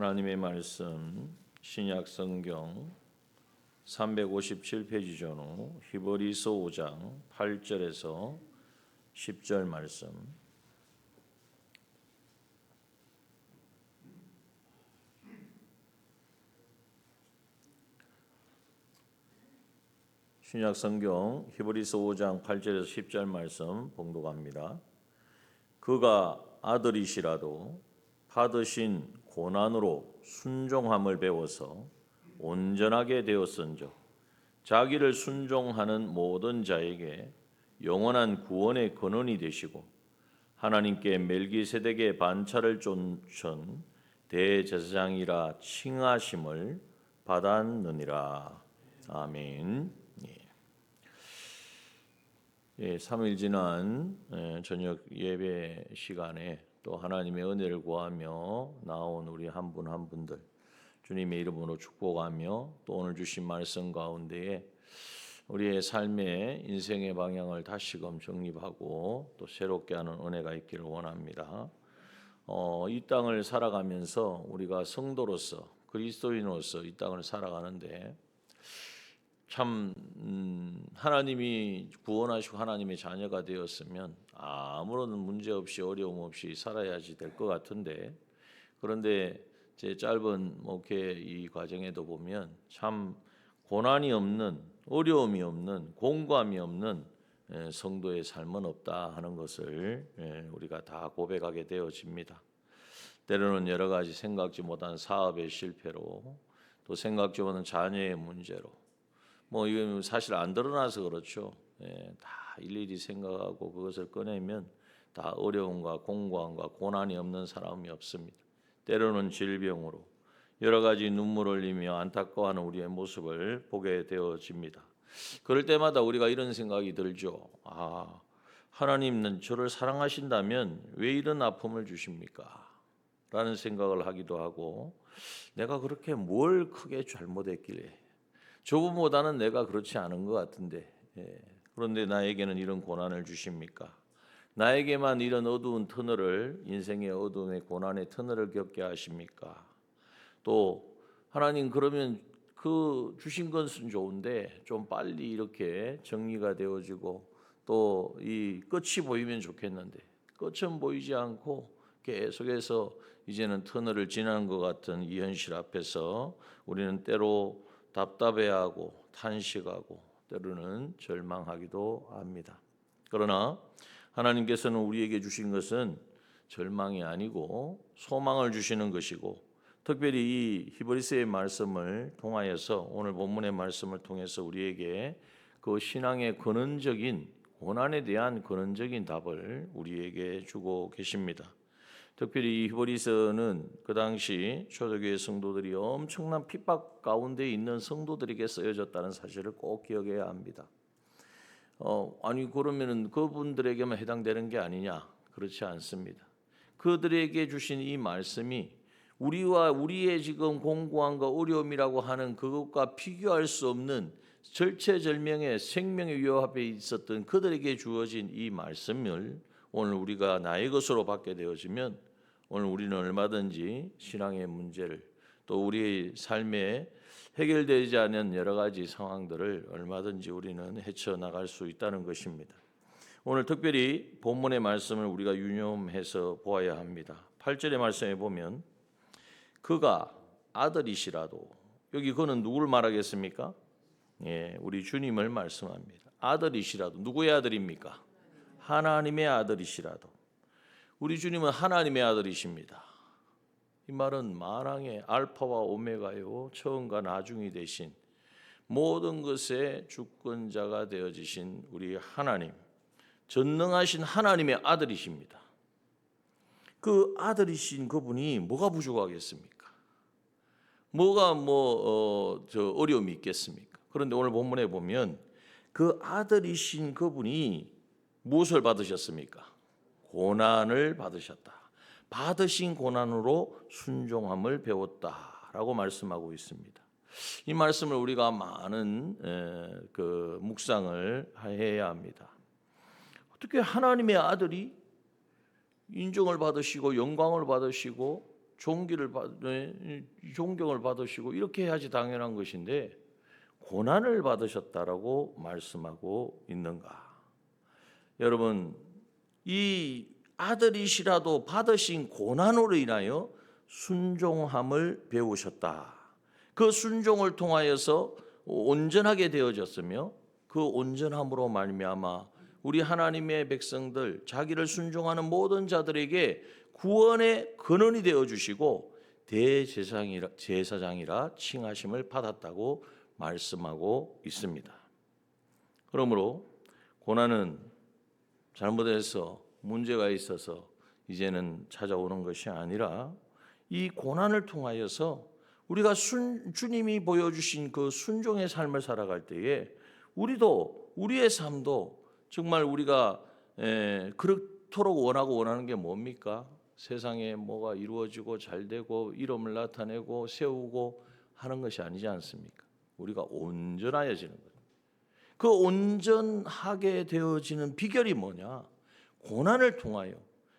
하나님의 말씀 신약 성경 357페이지 전후 히브리서 5장 8절에서 10절 말씀. 신약 성경 히브리서 5장 8절에서 10절 말씀 봉독합니다. 그가 아들이시라도 받으신 고난으로 순종함을 배워서 온전하게 되었은즉 자기를 순종하는 모든 자에게 영원한 구원의 근원이 되시고 하나님께 멜기세덱의 반차를 쫓은 대제사장이라 칭하심을 받았느니라. 아멘. 3일 지난 저녁 예배 시간에 또 하나님의 은혜를 구하며 나온 우리 한 분 한 분들 주님의 이름으로 축복하며 또 오늘 주신 말씀 가운데에 우리의 삶의 인생의 방향을 다시금 정립하고 또 새롭게 하는 은혜가 있기를 원합니다. 이 땅을 살아가면서 우리가 성도로서 그리스도인으로서 이 땅을 살아가는데 참 하나님이 구원하시고 하나님의 자녀가 되었으면 아무런 문제 없이 어려움 없이 살아야지 될 것 같은데, 그런데 제 짧은 목회 이 과정에도 보면 참 고난이 없는, 어려움이 없는, 공고함이 없는 성도의 삶은 없다 하는 것을 우리가 다 고백하게 되어집니다. 때로는 여러 가지 생각지 못한 사업의 실패로, 또 생각지 못한 자녀의 문제로, 이건 사실 안 드러나서 그렇죠. 다 일일이 생각하고 그것을 꺼내면 다 어려움과 공고함과 고난이 없는 사람이 없습니다. 때로는 질병으로 여러 가지 눈물 흘리며 안타까워하는 우리의 모습을 보게 되어집니다. 그럴 때마다 우리가 이런 생각이 들죠. 하나님은 저를 사랑하신다면 왜 이런 아픔을 주십니까? 라는 생각을 하기도 하고, 내가 그렇게 뭘 크게 잘못했길래, 저분보다는 내가 그렇지 않은 것 같은데 그런데 나에게는 이런 고난을 주십니까? 나에게만 이런 어두운 터널을, 인생의 어두움의 고난의 터널을 겪게 하십니까? 또 하나님, 그러면 그 주신 것은 좋은데 좀 빨리 이렇게 정리가 되어지고 또 이 끝이 보이면 좋겠는데 끝은 보이지 않고 계속해서 이제는 터널을 지나는 것 같은 이 현실 앞에서 우리는 때로 답답해하고 탄식하고 때로는 절망하기도 합니다. 그러나 하나님께서는 우리에게 주신 것은 절망이 아니고 소망을 주시는 것이고, 특별히 이 히브리서의 말씀을 통하여서 오늘 본문의 말씀을 통해서 우리에게 그 신앙의 근원적인 고난에 대한 근원적인 답을 우리에게 주고 계십니다. 특별히 이 히브리서는 그 당시 초대교회 성도들이 엄청난 핍박 가운데 있는 성도들에게 쓰여졌다는 사실을 꼭 기억해야 합니다. 아니 그러면은 그분들에게만 해당되는 게 아니냐? 그렇지 않습니다. 그들에게 주신 이 말씀이 우리와 우리의 지금 공고함과 어려움이라고 하는 그것과 비교할 수 없는 절체절명의 생명의 위협에 있었던 그들에게 주어진 이 말씀을 오늘 우리가 나의 것으로 받게 되어지면 오늘 우리는 얼마든지 신앙의 문제를, 또 우리의 삶에 해결되지 않은 여러 가지 상황들을 얼마든지 우리는 헤쳐나갈 수 있다는 것입니다. 오늘 특별히 본문의 말씀을 우리가 유념해서 보아야 합니다. 8절의 말씀에 보면 그가 아들이시라도, 여기 그는 누구를 말하겠습니까? 우리 주님을 말씀합니다. 아들이시라도, 누구의 아들입니까? 하나님의 아들이시라도. 우리 주님은 하나님의 아들이십니다. 이 말은 만왕의 알파와 오메가요, 처음과 나중이 되신 모든 것의 주권자가 되어지신 우리 하나님, 전능하신 하나님의 아들이십니다. 그 아들이신 그분이 뭐가 부족하겠습니까? 뭐가 어려움이 있겠습니까? 그런데 오늘 본문에 보면 그 아들이신 그분이 무엇을 받으셨습니까? 고난을 받으셨다. 받으신 고난으로 순종함을 배웠다라고 말씀하고 있습니다. 이 말씀을 우리가 많은 묵상을 해야 합니다. 어떻게 하나님의 아들이 인정을 받으시고 영광을 받으시고 존경을 받으시고 이렇게 해야지 당연한 것인데 고난을 받으셨다라고 말씀하고 있는가? 여러분, 이 아들이시라도 받으신 고난으로 인하여 순종함을 배우셨다. 그 순종을 통하여서 온전하게 되어졌으며 그 온전함으로 말미암아 우리 하나님의 백성들, 자기를 순종하는 모든 자들에게 구원의 근원이 되어 주시고 대제사장이라 칭하심을 받았다고 말씀하고 있습니다. 그러므로 고난은 잘못해서 문제가 있어서 이제는 찾아오는 것이 아니라 이 고난을 통하여서 우리가 주님이 보여주신 그 순종의 삶을 살아갈 때에 우리도 우리의 삶도 정말 우리가 그렇도록 원하는 게 뭡니까? 세상에 뭐가 이루어지고 잘되고 이름을 나타내고 세우고 하는 것이 아니지 않습니까? 우리가 온전하여지는 것. 그 온전하게 되어지는 비결이 뭐냐? 고난을 통하여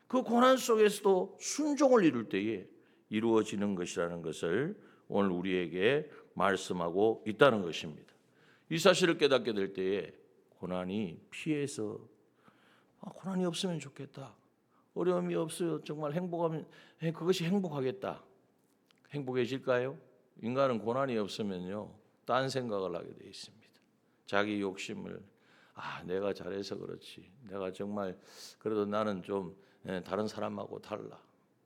그 고난 속에서도 순종을 이룰 때에 이루어지는 것이라는 것을 오늘 우리에게 말씀하고 있다는 것입니다. 이 사실을 깨닫게 될 때에 고난이 피해서 고난이 없으면 좋겠다. 어려움이 없어요. 정말 행복하면 그것이 행복하겠다. 행복해질까요? 인간은 고난이 없으면요. 딴 생각을 하게 돼 있습니다. 자기 욕심을 내가 잘해서 그렇지. 내가 정말 그래도 나는 좀 다른 사람하고 달라.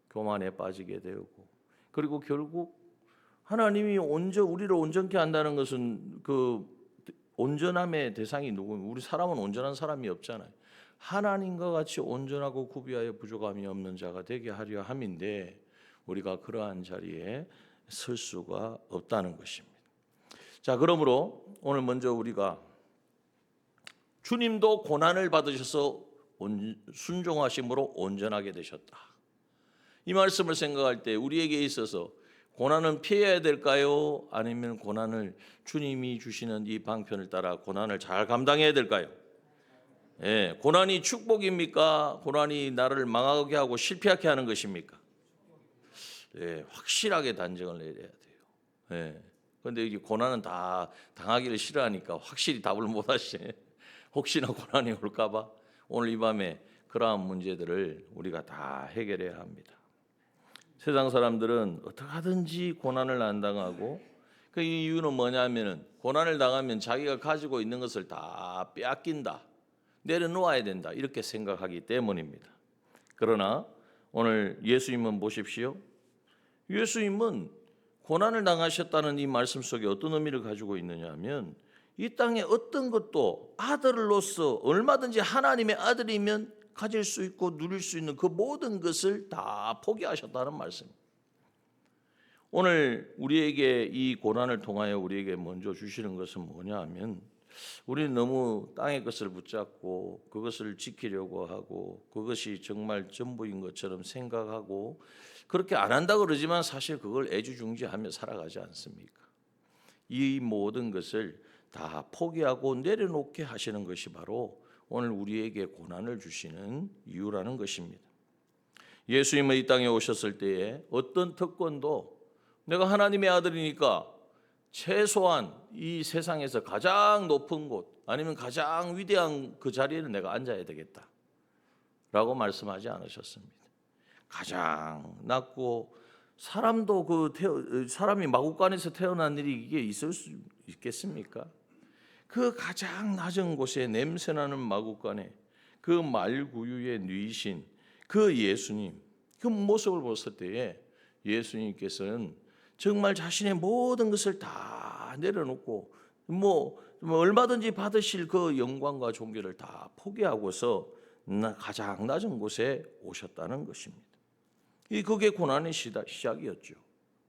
교만에 빠지게 되고 그리고 결국 하나님이 우리를 온전케 한다는 것은 그 온전함의 대상이 누구예요? 우리 사람은 온전한 사람이 없잖아요. 하나님과 같이 온전하고 구비하여 부족함이 없는 자가 되게 하려 함인데 우리가 그러한 자리에 설 수가 없다는 것입니다. 자, 그러므로 오늘 먼저 우리가 주님도 고난을 받으셔서 순종하심으로 온전하게 되셨다. 이 말씀을 생각할 때 우리에게 있어서 고난은 피해야 될까요? 아니면 고난을 주님이 주시는 이 방편을 따라 고난을 잘 감당해야 될까요? 고난이 축복입니까? 고난이 나를 망하게 하고 실패하게 하는 것입니까? 확실하게 단정을 내려야 돼요. 그런데 이게 고난은 다 당하기를 싫어하니까 확실히 답을 못 하시네. 혹시나 고난이 올까봐 오늘 이 밤에 그러한 문제들을 우리가 다 해결해야 합니다. 세상 사람들은 어떻게 하든지 고난을 안 당하고 그 이유는 뭐냐면은 고난을 당하면 자기가 가지고 있는 것을 다 빼앗긴다. 내려놓아야 된다. 이렇게 생각하기 때문입니다. 그러나 오늘 예수님은 보십시오. 예수님은 고난을 당하셨다는 이 말씀 속에 어떤 의미를 가지고 있느냐 하면 이 땅에 어떤 것도 아들로서 얼마든지 하나님의 아들이면 가질 수 있고 누릴 수 있는 그 모든 것을 다 포기하셨다는 말씀입니다. 오늘 우리에게 이 고난을 통하여 우리에게 먼저 주시는 것은 뭐냐 하면 우리는 너무 땅의 것을 붙잡고 그것을 지키려고 하고 그것이 정말 전부인 것처럼 생각하고 그렇게 안 한다고 그러지만 사실 그걸 애지중지하며 살아가지 않습니까? 이 모든 것을 다 포기하고 내려놓게 하시는 것이 바로 오늘 우리에게 고난을 주시는 이유라는 것입니다. 예수님은 이 땅에 오셨을 때에 어떤 특권도 내가 하나님의 아들이니까 최소한 이 세상에서 가장 높은 곳 아니면 가장 위대한 그 자리에는 내가 앉아야 되겠다라고 말씀하지 않으셨습니다. 가장 낮고 사람도 사람이 마구간에서 태어난 일이 이게 있을 수 있겠습니까? 그 가장 낮은 곳에 냄새나는 마구간에 그 말구유에 누이신 그 예수님 그 모습을 봤을 때에 예수님께서는 정말 자신의 모든 것을 다 내려놓고 얼마든지 받으실 그 영광과 존귀를 다 포기하고서 가장 낮은 곳에 오셨다는 것입니다. 그게 고난의 시작이었죠.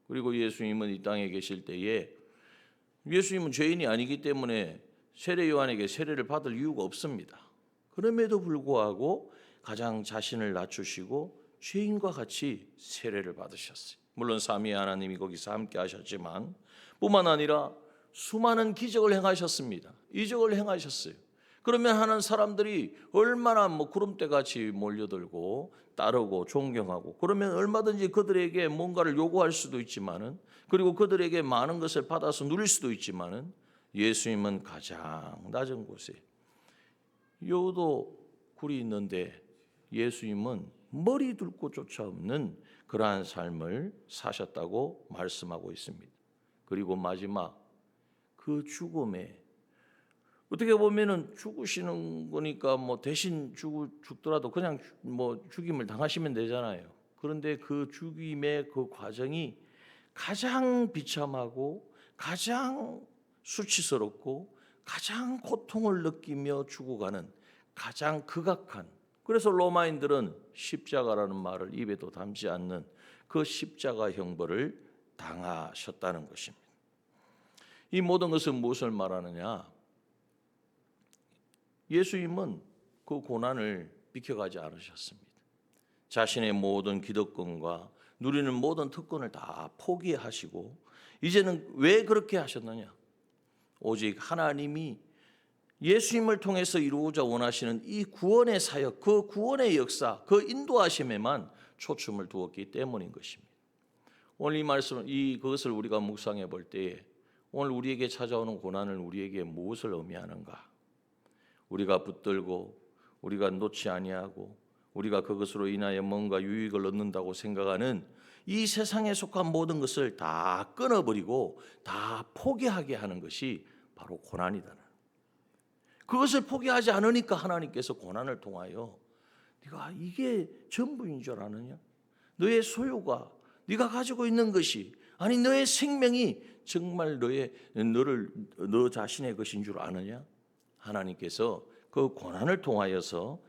그리고 예수님은 이 땅에 계실 때에 예수님은 죄인이 아니기 때문에 세례 요한에게 세례를 받을 이유가 없습니다. 그럼에도 불구하고 가장 자신을 낮추시고 죄인과 같이 세례를 받으셨어요. 물론 삼위의 하나님이 거기서 함께 하셨지만 뿐만 아니라 수많은 기적을 행하셨습니다. 이적을 행하셨어요. 그러면 하는 사람들이 얼마나 구름대같이 몰려들고 따르고 존경하고, 그러면 얼마든지 그들에게 뭔가를 요구할 수도 있지만은, 그리고 그들에게 많은 것을 받아서 누릴 수도 있지만은, 예수님은 가장 낮은 곳에 여우도 굴이 있는데 예수님은 머리 둘 곳조차 없는 그러한 삶을 사셨다고 말씀하고 있습니다. 그리고 마지막 그 죽음에, 어떻게 보면은 죽으시는 거니까 대신 죽더라도 그냥 죽임을 당하시면 되잖아요. 그런데 그 죽임의 그 과정이 가장 비참하고 가장 수치스럽고 가장 고통을 느끼며 죽어가는 가장 극악한, 그래서 로마인들은 십자가라는 말을 입에도 담지 않는 그 십자가 형벌을 당하셨다는 것입니다. 이 모든 것은 무엇을 말하느냐? 예수님은 그 고난을 비켜가지 않으셨습니다. 자신의 모든 기득권과 누리는 모든 특권을 다 포기하시고, 이제는 왜 그렇게 하셨느냐? 오직 하나님이 예수님을 통해서 이루고자 원하시는 이 구원의 사역, 그 구원의 역사, 그 인도하심에만 초점을 두었기 때문인 것입니다. 오늘 이 말씀, 그것을 우리가 묵상해 볼 때에 오늘 우리에게 찾아오는 고난을 우리에게 무엇을 의미하는가? 우리가 붙들고 우리가 놓지 아니하고 우리가 그것으로 인하여 뭔가 유익을 얻는다고 생각하는 이 세상에 속한 모든 것을 다 끊어버리고 다 포기하게 하는 것이 바로 고난이다. 그것을 포기하지 않으니까 하나님께서 고난을 통하여 네가 이게 전부인 줄 아느냐? 너의 소유가, 네가 가지고 있는 것이, 아니 너의 생명이 정말 너 자신의 것인 줄 아느냐? 하나님께서 그 고난을 통하여서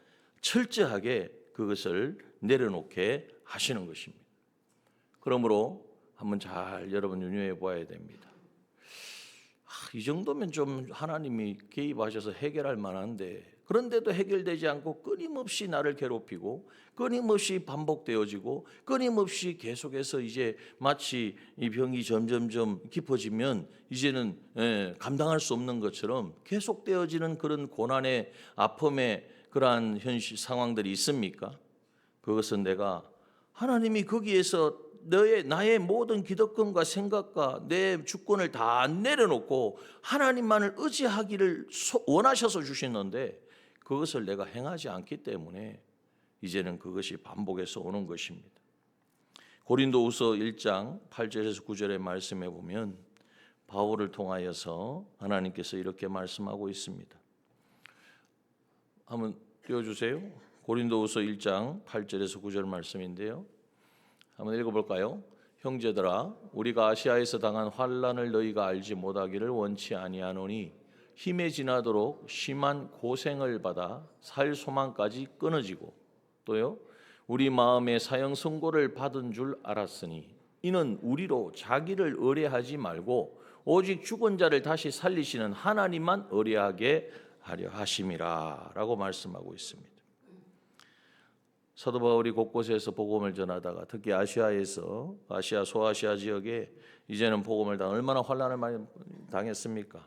철저하게 그것을 내려놓게 하시는 것입니다. 그러므로 한번 잘 여러분 유념해 보아야 됩니다. 이 정도면 좀 하나님이 개입하셔서 해결할 만한데, 그런데도 해결되지 않고 끊임없이 나를 괴롭히고 끊임없이 반복되어지고 끊임없이 계속해서 이제 마치 이 병이 점점점 깊어지면 이제는 감당할 수 없는 것처럼 계속되어지는 그런 고난의 아픔의 그러한 현실 상황들이 있습니까? 그것은 내가 하나님이 거기에서 나의 모든 기득권과 생각과 내 주권을 다 내려놓고 하나님만을 의지하기를 원하셔서 주시는데, 그것을 내가 행하지 않기 때문에 이제는 그것이 반복해서 오는 것입니다. 고린도후서 1장 8절에서 9절의 말씀에 보면 바울을 통하여서 하나님께서 이렇게 말씀하고 있습니다. 한번 띄워주세요. 고린도후서 1장 8절에서 9절 말씀인데요, 한번 읽어볼까요? 형제들아, 우리가 아시아에서 당한 환난을 너희가 알지 못하기를 원치 아니하노니 힘에 지나도록 심한 고생을 받아 살 소망까지 끊어지고, 또요, 우리 마음에 사형 선고를 받은 줄 알았으니 이는 우리로 자기를 의뢰하지 말고 오직 죽은 자를 다시 살리시는 하나님만 의뢰하게 하려 하심이라 라고 말씀하고 있습니다. 사도 바울이 곳곳에서 복음을 전하다가 특히 아시아 소아시아 지역에 이제는 복음을 얼마나 환난을 많이 당했습니까?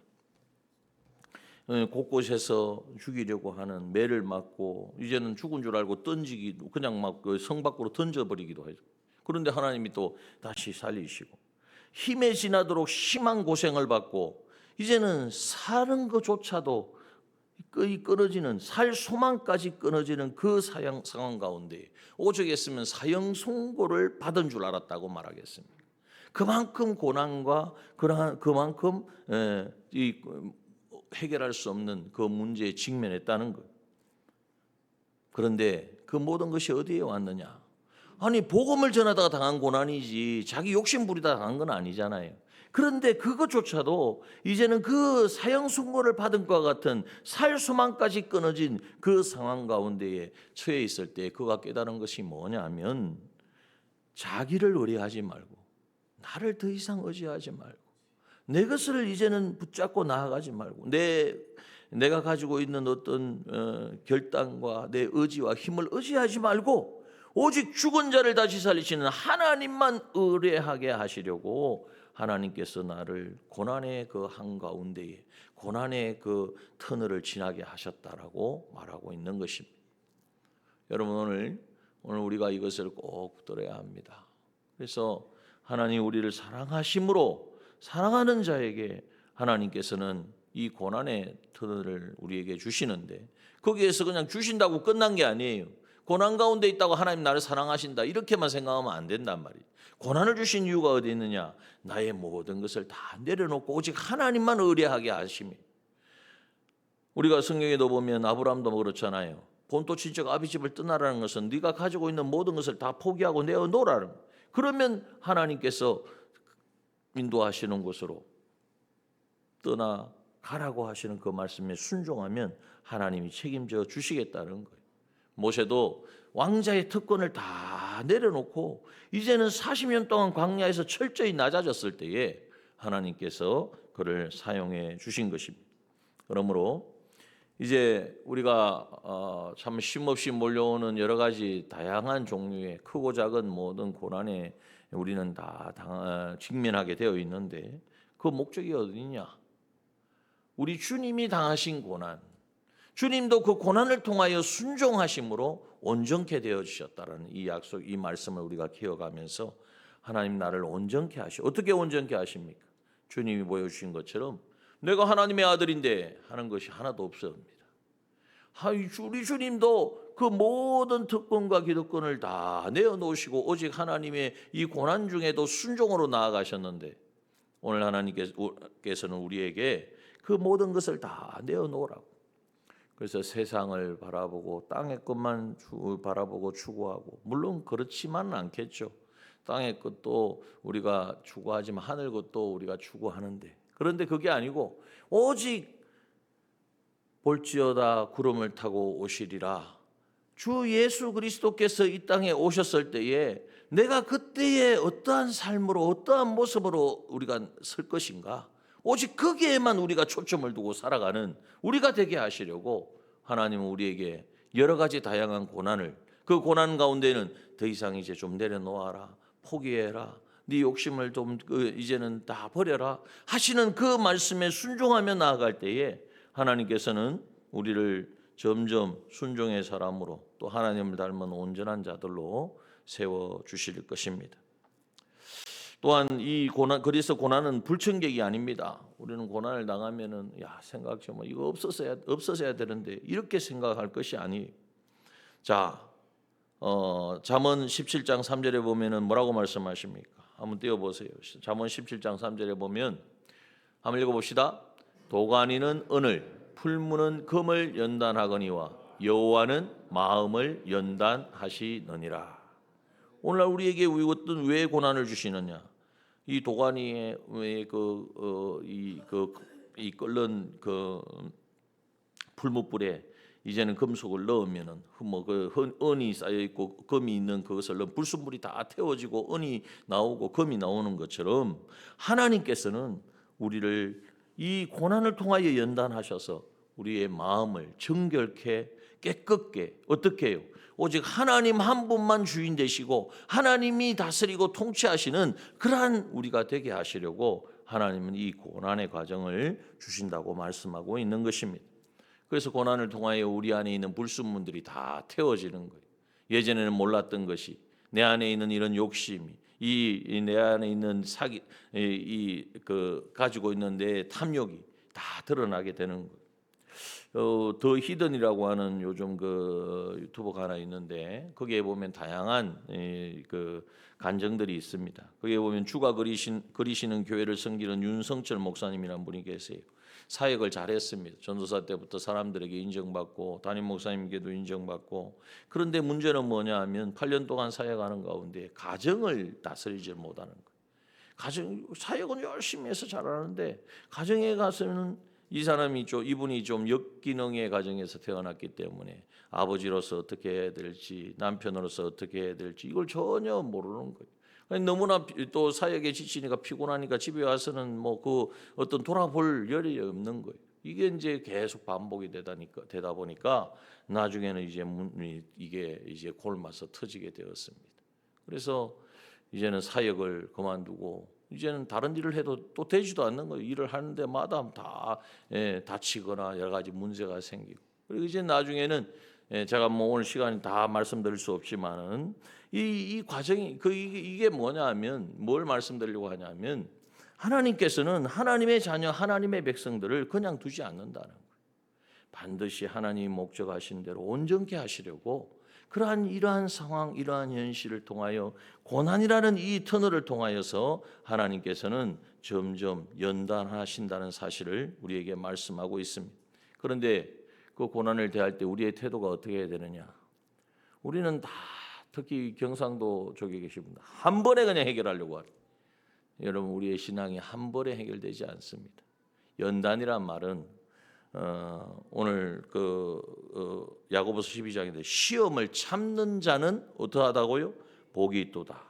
곳곳에서 죽이려고 하는, 매를 맞고 이제는 죽은 줄 알고 던지기도, 그냥 성 밖으로 던져버리기도 해요. 그런데 하나님이 또 다시 살리시고, 힘에 지나도록 심한 고생을 받고 이제는 사는 것조차도 끊어지는, 살 소망까지 끊어지는 그 상황 가운데 오죽했으면 사형 선고를 받은 줄 알았다고 말하겠습니다. 그만큼 고난과 그만큼 해결할 수 없는 그 문제에 직면했다는 것. 그런데 그 모든 것이 어디에 왔느냐? 아니 복음을 전하다가 당한 고난이지 자기 욕심 부리다 당한 건 아니잖아요. 그런데 그것조차도 이제는 그 사형 선고를 받은 것과 같은 살 소망까지 끊어진 그 상황 가운데에 처해 있을 때 그가 깨달은 것이 뭐냐면, 자기를 의뢰하지 말고 나를 더 이상 의지하지 말고 내 것을 이제는 붙잡고 나아가지 말고 내가 가지고 있는 어떤 결단과 내 의지와 힘을 의지하지 말고 오직 죽은 자를 다시 살리시는 하나님만 의뢰하게 하시려고 하나님께서 나를 고난의 그 한가운데에 고난의 그 터널을 지나게 하셨다라고 말하고 있는 것입니다. 여러분 오늘 우리가 이것을 꼭 붙들어야 합니다. 그래서 하나님 우리를 사랑하심으로 사랑하는 자에게 하나님께서는 이 고난의 터널을 우리에게 주시는데 거기에서 그냥 주신다고 끝난 게 아니에요. 고난 가운데 있다고 하나님 나를 사랑하신다 이렇게만 생각하면 안 된단 말이에요. 고난을 주신 이유가 어디 있느냐? 나의 모든 것을 다 내려놓고 오직 하나님만 의뢰하게 하심이. 우리가 성경에도 보면 아브라함도 그렇잖아요. 본토 친척 아비 집을 떠나라는 것은 네가 가지고 있는 모든 것을 다 포기하고 내어놓으라는 거예요. 그러면 하나님께서 인도하시는 곳으로 떠나가라고 하시는 그 말씀에 순종하면 하나님이 책임져 주시겠다는 거예요. 모세도 왕자의 특권을 다 내려놓고 이제는 40년 동안 광야에서 철저히 낮아졌을 때에 하나님께서 그를 사용해 주신 것입니다. 그러므로 이제 우리가 참 쉼없이 몰려오는 여러 가지 다양한 종류의 크고 작은 모든 고난에 우리는 다 직면하게 되어 있는데 그 목적이 어디냐? 우리 주님이 당하신 고난, 주님도 그 고난을 통하여 순종하심으로 온전케 되어주셨다라는 이 약속, 이 말씀을 우리가 기억하면서 하나님 나를 온전케 어떻게 온전케 하십니까? 주님이 보여주신 것처럼 내가 하나님의 아들인데 하는 것이 하나도 없습니다. 우리 주님도 그 모든 특권과 기득권을 다 내어놓으시고 오직 하나님의 이 고난 중에도 순종으로 나아가셨는데 오늘 하나님께서는 우리에게 그 모든 것을 다 내어놓으라고. 그래서 세상을 바라보고 땅의 것만 바라보고 추구하고 물론 그렇지만은 않겠죠. 땅의 것도 우리가 추구하지만 하늘 것도 우리가 추구하는데 그런데 그게 아니고 오직 볼지어다 구름을 타고 오시리라. 주 예수 그리스도께서 이 땅에 오셨을 때에 내가 그때의 어떠한 삶으로 어떠한 모습으로 우리가 설 것인가? 오직 거기에만 우리가 초점을 두고 살아가는 우리가 되게 하시려고 하나님은 우리에게 여러 가지 다양한 고난을 그 고난 가운데는 더 이상 이제 좀 내려놓아라. 포기해라. 네 욕심을 좀 이제는 다 버려라 하시는 그 말씀에 순종하며 나아갈 때에 하나님께서는 우리를 점점 순종의 사람으로 또 하나님을 닮은 온전한 자들로 세워주실 것입니다. 또한 이 고난, 그래서 고난은 불청객이 아닙니다. 우리는 고난을 당하면은 생각 좀 이거 없었어야 되는데 이렇게 생각할 것이 아니에요. 자, 잠언 17장 3절에 보면은 뭐라고 말씀하십니까? 한번 띄워보세요. 잠언 17장 3절에 보면 한번 읽어봅시다. 도가니는 은을, 풀무는 금을 연단하거니와 여호와는 마음을 연단하시느니라. 오늘날 우리에게 어떤 왜 고난을 주시느냐? 이 도가니에 이 끓는 그 풀무불에 이제는 금속을 넣으면은 은이 쌓여 있고 금이 있는 그것을 넣으면 불순물이 다 태워지고 은이 나오고 금이 나오는 것처럼 하나님께서는 우리를 이 고난을 통하여 연단하셔서 우리의 마음을 정결케 깨끗게 어떻게 해요? 오직 하나님 한 분만 주인 되시고 하나님이 다스리고 통치하시는 그러한 우리가 되게 하시려고 하나님은 이 고난의 과정을 주신다고 말씀하고 있는 것입니다. 그래서 고난을 통하여 우리 안에 있는 불순물들이 다 태워지는 거예요. 예전에는 몰랐던 것이 내 안에 있는 이런 욕심이 내 안에 있는 가지고 있는 내 탐욕이 다 드러나게 되는 거예요. 더 히든이라고 하는 요즘 그 유튜버가 하나 있는데 거기에 보면 다양한 그 간증들이 있습니다. 거기에 보면 주가 그리시는 교회를 섬기는 윤성철 목사님이라는 분이 계세요. 사역을 잘했습니다. 전도사 때부터 사람들에게 인정받고 담임 목사님께도 인정받고 그런데 문제는 뭐냐 하면 8년 동안 사역하는 가운데 가정을 다스리지 못하는 거예요. 사역은 열심히 해서 잘하는데 가정에 가서는 이분이 좀 역기능의 가정에서 태어났기 때문에 아버지로서 어떻게 해야 될지 남편으로서 어떻게 해야 될지 이걸 전혀 모르는 거예요. 너무나 또 사역에 지치니까 피곤하니까 집에 와서는 뭐 그 어떤 돌아볼 열이 없는 거예요. 이게 이제 계속 반복이 되다 보니까 나중에는 이게 이제 골마서 터지게 되었습니다. 그래서 이제는 사역을 그만두고 이제는 다른 일을 해도 또 되지도 않는 거예요. 일을 하는 데마다 다 다치거나 여러 가지 문제가 생기고, 그리고 이제 나중에는 제가 뭐 오늘 시간이 다 말씀드릴 수 없지만은 이 과정이 이게 뭐냐면 뭘 말씀드리려고 하냐면 하나님께서는 하나님의 자녀, 하나님의 백성들을 그냥 두지 않는다는 거예요. 반드시 하나님이 목적하신 대로 온전케 하시려고 이러한 상황, 이러한 현실을 통하여 고난이라는 이 터널을 통하여서 하나님께서는 점점 연단하신다는 사실을 우리에게 말씀하고 있습니다. 그런데 그 고난을 대할 때 우리의 태도가 어떻게 해야 되느냐? 우리는 다 특히 경상도 쪽에 계신 분들 한 번에 그냥 해결하려고 하죠. 여러분, 우리의 신앙이 한 번에 해결되지 않습니다. 연단이란 말은 오늘 야고보서 12장인데 시험을 참는 자는 어떠하다고요? 복이 있도다.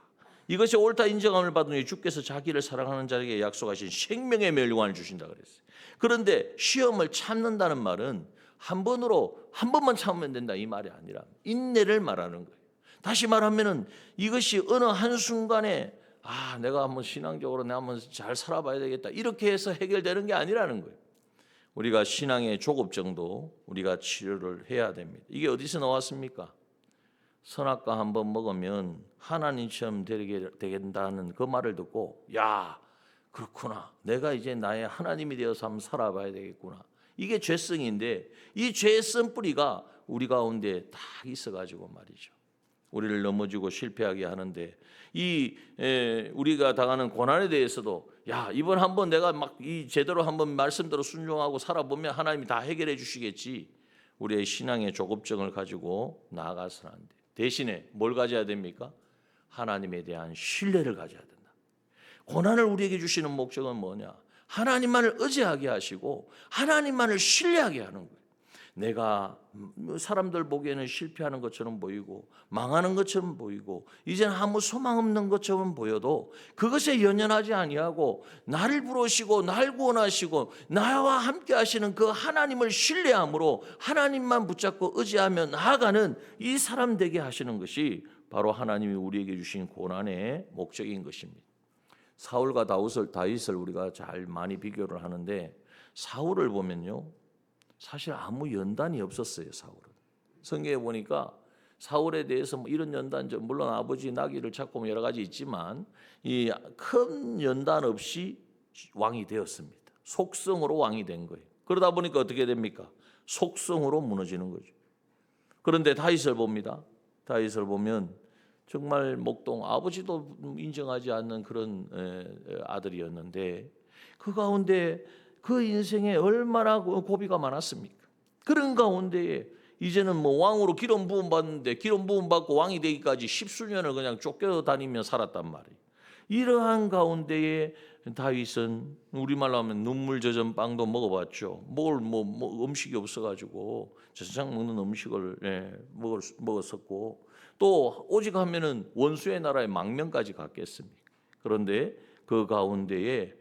이것이 옳다 인정함을 받은 후에 주께서 자기를 사랑하는 자에게 약속하신 생명의 멸류관을 주신다 그랬어요. 그런데 시험을 참는다는 말은 한 번만 참으면 된다 이 말이 아니라 인내를 말하는 거예요. 다시 말하면은 이것이 어느 한순간에 내가 한번 신앙적으로 내가 한번 잘 살아봐야 되겠다 이렇게 해서 해결되는 게 아니라는 거예요. 우리가 신앙의 조급증도 우리가 치료를 해야 됩니다. 이게 어디서 나왔습니까? 선악과 한번 먹으면 하나님처럼 되게 된다는 그 말을 듣고 야 그렇구나, 내가 이제 나의 하나님이 되어서 한번 살아봐야 되겠구나. 이게 죄성인데 이 죄성 뿌리가 우리 가운데 다 있어가지고 말이죠. 우리를 넘어지고 실패하게 하는데 우리가 당하는 고난에 대해서도 이번 한번 내가 제대로 한번 말씀대로 순종하고 살아보면 하나님이 다 해결해 주시겠지. 우리의 신앙의 조급증을 가지고 나아가서는 안 돼. 대신에 뭘 가져야 됩니까? 하나님에 대한 신뢰를 가져야 된다. 고난을 우리에게 주시는 목적은 뭐냐? 하나님만을 의지하게 하시고 하나님만을 신뢰하게 하는 거예요. 내가 사람들 보기에는 실패하는 것처럼 보이고 망하는 것처럼 보이고 이제는 아무 소망 없는 것처럼 보여도 그것에 연연하지 아니하고 나를 부르시고 날 구원하시고 나와 함께 하시는 그 하나님을 신뢰함으로 하나님만 붙잡고 의지하며 나아가는 이 사람 되게 하시는 것이 바로 하나님이 우리에게 주신 고난의 목적인 것입니다. 사울과 다윗을 우리가 잘 많이 비교를 하는데 사울을 보면요, 사실 아무 연단이 없었어요. 사울은 성경에 보니까 사울에 대해서 뭐 이런 연단, 물론 아버지 나귀를 찾고 뭐 여러 가지 있지만 이 큰 연단 없이 왕이 되었습니다. 속성으로 왕이 된 거예요. 그러다 보니까 어떻게 됩니까? 속성으로 무너지는 거죠. 그런데 다윗을 봅니다. 다윗을 보면 정말 목동, 아버지도 인정하지 않는 그런 아들이었는데 그 가운데 그 인생에 얼마나 고비가 많았습니까? 그런 가운데에 이제는 뭐 왕으로 기름 부음 받는데 기름 부음 받고 왕이 되기까지 십수년을 그냥 쫓겨다니며 살았단 말이에요. 이러한 가운데에 다윗은 우리말로 하면 눈물 젖은 빵도 먹어봤죠. 뭐 음식이 없어가지고 저장 먹는 음식을 먹었었고 또 오직 하면은 원수의 나라에 망명까지 갔겠습니까? 그런데 그 가운데에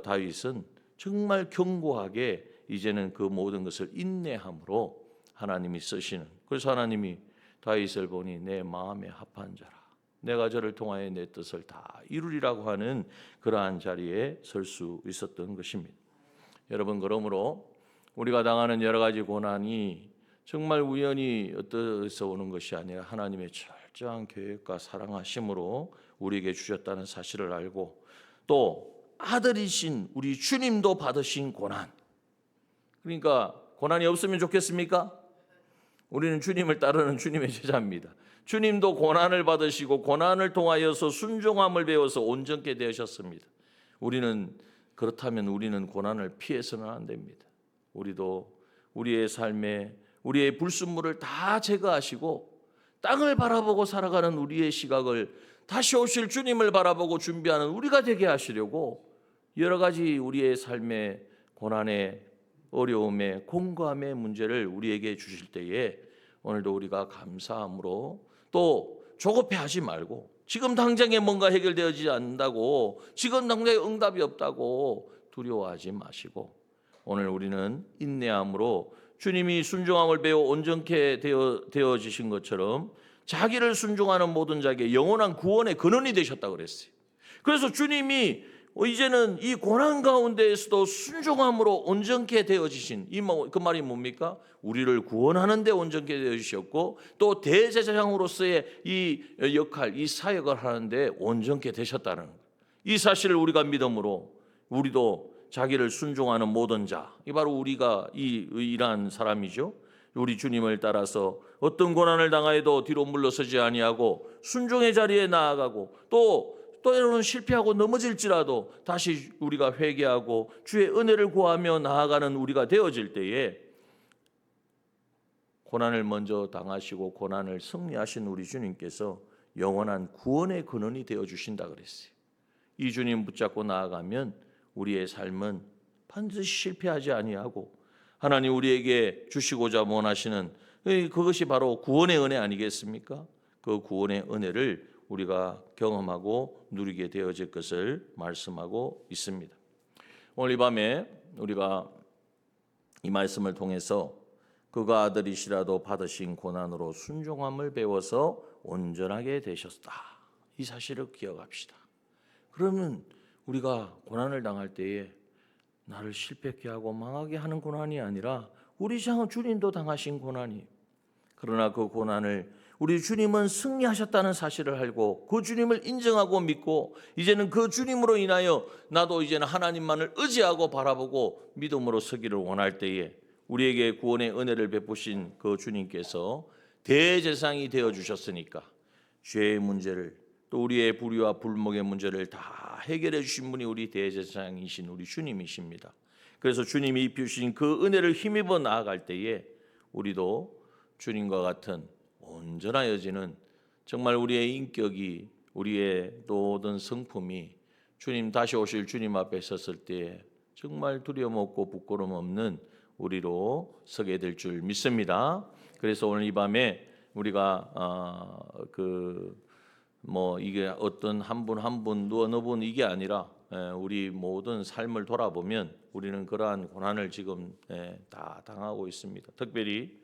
다윗은 정말 견고하게 이제는 그 모든 것을 인내함으로 하나님이 쓰시는, 그래서 하나님이 다윗을 보니 내 마음에 합한 자라, 내가 저를 통하여 내 뜻을 다 이루리라고 하는 그러한 자리에 설 수 있었던 것입니다. 여러분, 그러므로 우리가 당하는 여러 가지 고난이 정말 우연히 어디서 오는 것이 아니라 하나님의 철저한 계획과 사랑하심으로 우리에게 주셨다는 사실을 알고 또 아들이신 우리 주님도 받으신 고난, 그러니까 고난이 없으면 좋겠습니까? 우리는 주님을 따르는 주님의 제자입니다. 주님도 고난을 받으시고 고난을 통하여서 순종함을 배워서 온전케 되셨습니다. 그렇다면 우리는 고난을 피해서는 안 됩니다. 우리도 우리의 삶에 우리의 불순물을 다 제거하시고 땅을 바라보고 살아가는 우리의 시각을 다시 오실 주님을 바라보고 준비하는 우리가 되게 하시려고 여러 가지 우리의 삶의 고난의 어려움의 공고함의 문제를 우리에게 주실 때에 오늘도 우리가 감사함으로 또 조급해하지 말고 지금 당장에 뭔가 해결되어지지 않는다고 지금 당장에 응답이 없다고 두려워하지 마시고 오늘 우리는 인내함으로 주님이 순종함을 배워 온전케 되어지신 것처럼 자기를 순종하는 모든 자에게 영원한 구원의 근원이 되셨다고 그랬어요. 그래서 주님이 이제는 이 고난 가운데에서도 순종함으로 온전케 되어지신 그 말이 뭡니까? 우리를 구원하는 데 온전케 되어주셨고 또 대제사장으로서의 이 역할, 이 사역을 하는데 온전케 되셨다는 거예요. 이 사실을 우리가 믿음으로 우리도 자기를 순종하는 모든 자, 이 바로 우리가 이러한 사람이죠. 우리 주님을 따라서 어떤 고난을 당하여도 뒤로 물러서지 아니하고 순종의 자리에 나아가고 또 때로는 실패하고 넘어질지라도 다시 우리가 회개하고 주의 은혜를 구하며 나아가는 우리가 되어질 때에 고난을 먼저 당하시고 고난을 승리하신 우리 주님께서 영원한 구원의 근원이 되어주신다 그랬어요. 이 주님 붙잡고 나아가면 우리의 삶은 반드시 실패하지 아니하고 하나님 우리에게 주시고자 원하시는 그것이 바로 구원의 은혜 아니겠습니까? 그 구원의 은혜를 우리가 경험하고 누리게 되어질 것을 말씀하고 있습니다. 오늘 이 밤에 우리가 이 말씀을 통해서 그가 아들이시라도 받으신 고난으로 순종함을 배워서 온전하게 되셨다. 이 사실을 기억합시다. 그러면 우리가 고난을 당할 때에 나를 실패케 하고 망하게 하는 고난이 아니라 우리 주님도 당하신 고난이, 그러나 그 고난을 우리 주님은 승리하셨다는 사실을 알고 그 주님을 인정하고 믿고 이제는 그 주님으로 인하여 나도 이제는 하나님만을 의지하고 바라보고 믿음으로 서기를 원할 때에 우리에게 구원의 은혜를 베푸신 그 주님께서 대제사장이 되어주셨으니까 죄의 문제를 또 우리의 불의와 불목의 문제를 다 해결해 주신 분이 우리 대제사장이신 우리 주님이십니다. 그래서 주님이 입히신 그 은혜를 힘입어 나아갈 때에 우리도 주님과 같은 온전하여지는 정말 우리의 인격이 우리의 모든 성품이 주님 다시 오실 주님 앞에 섰을 때에 정말 두려움 없고 부끄러움 없는 우리로 서게 될 줄 믿습니다. 그래서 오늘 이 밤에 우리가 이게 어떤 한 분 한 분 어느 분 이게 아니라 우리 모든 삶을 돌아보면 우리는 그러한 고난을 지금 다 당하고 있습니다. 특별히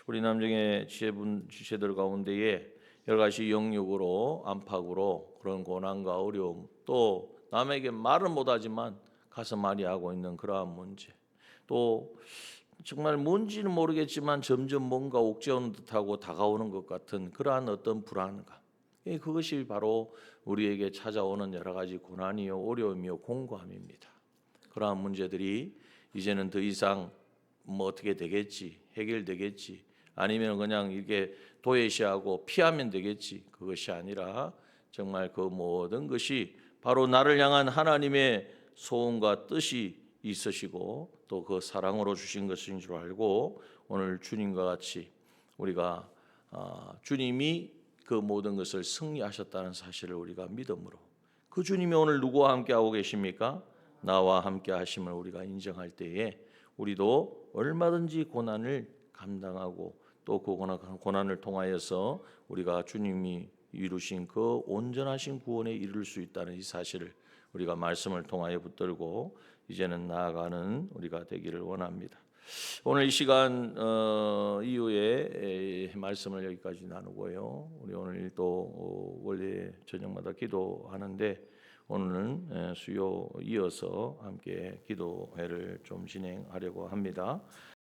우리 남정의 지체들 가운데에 여러 가지 영육으로 안팎으로 그런 고난과 어려움 또 남에게 말은 못하지만 가서 많이 하고 있는 그러한 문제 또 정말 뭔지는 모르겠지만 점점 뭔가 옥죄오는 듯하고 다가오는 것 같은 그러한 어떤 불안감 그것이 바로 우리에게 찾아오는 여러 가지 고난이요 어려움이요 공고함입니다. 그러한 문제들이 이제는 더 이상 어떻게 되겠지 해결되겠지 아니면 그냥 이게 도외시하고 피하면 되겠지 그것이 아니라 정말 그 모든 것이 바로 나를 향한 하나님의 소원과 뜻이 있으시고 또 그 사랑으로 주신 것인 줄 알고 오늘 주님과 같이 우리가 주님이 그 모든 것을 승리하셨다는 사실을 우리가 믿음으로 그 주님이 오늘 누구와 함께 하고 계십니까? 나와 함께 하심을 우리가 인정할 때에 우리도 얼마든지 고난을 감당하고 또 그 고난을 통하여서 우리가 주님이 이루신 그 온전하신 구원에 이룰 수 있다는 이 사실을 우리가 말씀을 통하여 붙들고 이제는 나아가는 우리가 되기를 원합니다. 오늘 이 시간 이후에 말씀을 여기까지 나누고요. 우리 오늘 또 원래 저녁마다 기도하는데 오늘은 수요 이어서 함께 기도회를 좀 진행하려고 합니다.